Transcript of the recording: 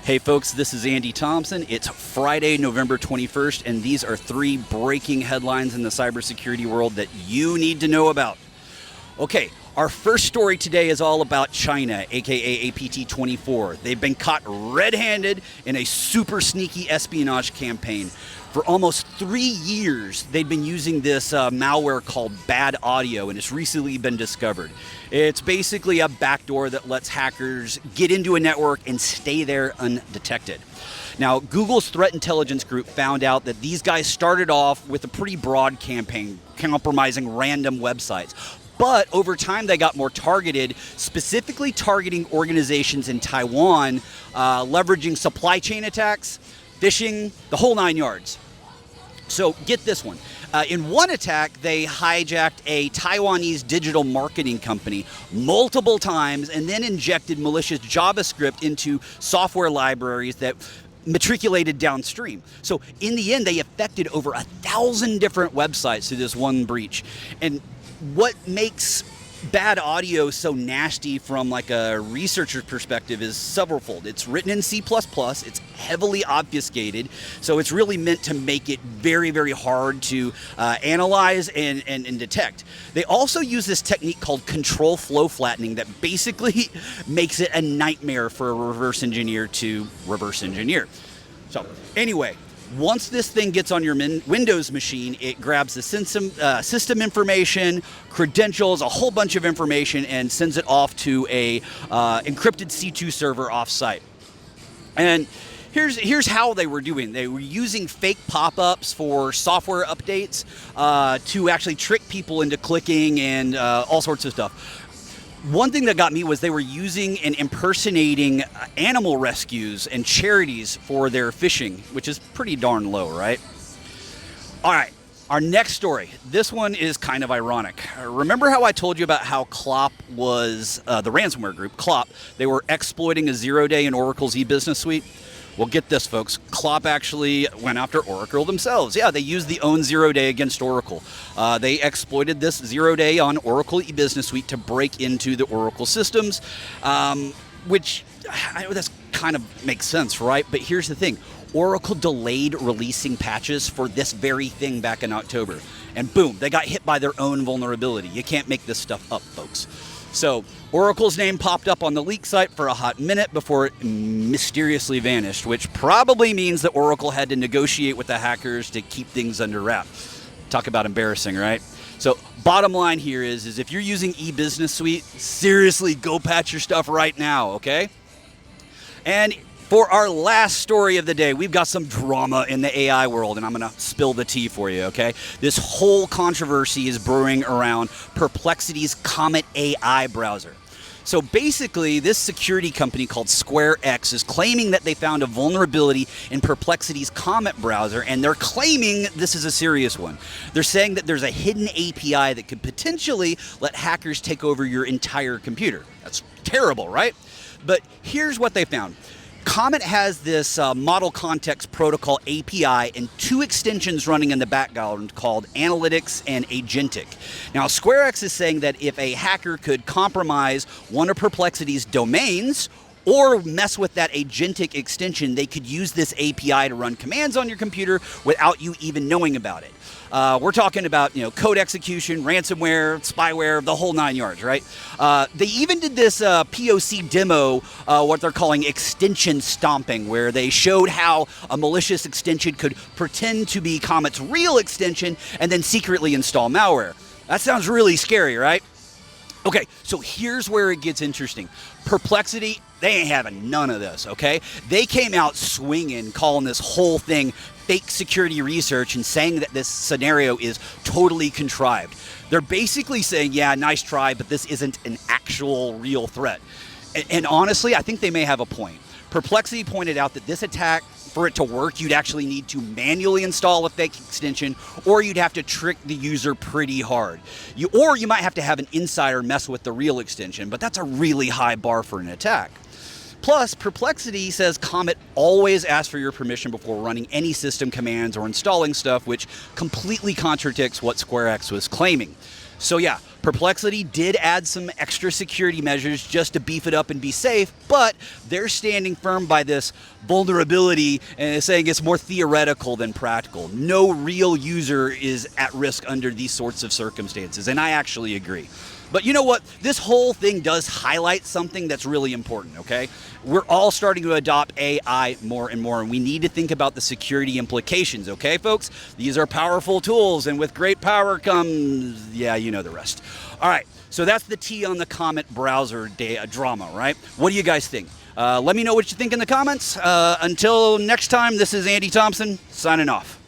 Hey folks, this is Andy Thompson. It's Friday, November 21st, and these are 3 breaking headlines in the cybersecurity world that you need to know about. Okay, our first story today is all about China, aka APT24. They've been caught red-handed in a super sneaky espionage campaign. For almost 3 years, they've been using this malware called BadAudio, and it's recently been discovered. It's basically a backdoor that lets hackers get into a network and stay there undetected. Now, Google's threat intelligence group found out that these guys started off with a pretty broad campaign, compromising random websites. But over time, they got more targeted, specifically targeting organizations in Taiwan, leveraging supply chain attacks, phishing, the whole 9 yards. So get this one. In one attack, they hijacked a Taiwanese digital marketing company multiple times and then injected malicious JavaScript into software libraries that matriculated downstream. So in the end, they affected over 1,000 different websites through this one breach. And what makes BadAudio so nasty from like a researcher's perspective is severalfold. It's written in C++, it's heavily obfuscated, so it's really meant to make it very, very hard to analyze and detect. They also use this technique called control flow flattening that basically makes it a nightmare for a reverse engineer to reverse engineer. So anyway, once this thing gets on your Windows machine, it grabs the system information, credentials, a whole bunch of information, and sends it off to a encrypted C2 server offsite. And here's how they were doing. They were using fake pop-ups for software updates to actually trick people into clicking and all sorts of stuff. One thing that got me was they were using and impersonating animal rescues and charities for their phishing, which is pretty darn low, right? All right, our next story. This one is kind of ironic. Remember how I told you about how Clop was, the ransomware group, Clop, they were exploiting a 0-day in Oracle's e-business suite? Well, get this, folks. Clop actually went after Oracle themselves. Yeah, they used the own 0-day against Oracle. They exploited this 0-day on Oracle e-business suite to break into the Oracle systems, which I know that's kind of makes sense, right? But here's the thing. Oracle delayed releasing patches for this very thing back in October. And boom, they got hit by their own vulnerability. You can't make this stuff up, folks. So Oracle's name popped up on the leak site for a hot minute before it mysteriously vanished, which probably means that Oracle had to negotiate with the hackers to keep things under wrap. Talk about embarrassing, right? So bottom line here is if you're using eBusiness Suite, seriously go patch your stuff right now, okay? And for our last story of the day, we've got some drama in the AI world, and I'm going to spill the tea for you, okay? This whole controversy is brewing around Perplexity's Comet AI browser. So basically, this security company called SquareX is claiming that they found a vulnerability in Perplexity's Comet browser, and they're claiming this is a serious one. They're saying that there's a hidden API that could potentially let hackers take over your entire computer. That's terrible, right? But here's what they found. Comet has this Model Context Protocol API and 2 extensions running in the background called Analytics and Agentic. Now, SquareX is saying that if a hacker could compromise one of Perplexity's domains or mess with that Agentic extension, they could use this API to run commands on your computer without you even knowing about it. We're talking about, code execution, ransomware, spyware, the whole 9 yards, right? They even did this POC demo, what they're calling extension stomping, where they showed how a malicious extension could pretend to be Comet's real extension and then secretly install malware. That sounds really scary, right? Okay, so here's where it gets interesting. Perplexity, they ain't having none of this, okay? They came out swinging, calling this whole thing fake security research and saying that this scenario is totally contrived. They're basically saying, yeah, nice try, but this isn't an actual real threat. And honestly, I think they may have a point. Perplexity pointed out that this attack, for it to work, you'd actually need to manually install a fake extension, or you'd have to trick the user pretty hard. Or you might have to have an insider mess with the real extension, but that's a really high bar for an attack. Plus, Perplexity says Comet always asks for your permission before running any system commands or installing stuff, which completely contradicts what SquareX was claiming. So yeah, Perplexity did add some extra security measures just to beef it up and be safe, but they're standing firm by this vulnerability and saying it's more theoretical than practical. No real user is at risk under these sorts of circumstances, and I actually agree. But you know what? This whole thing does highlight something that's really important, okay? We're all starting to adopt AI more and more, and we need to think about the security implications, okay, folks? These are powerful tools, and with great power comes, yeah, you know the rest. All right, so that's the tea on the Comet browser drama, right? What do you guys think? Let me know what you think in the comments. Until next time, this is Andy Thompson, signing off.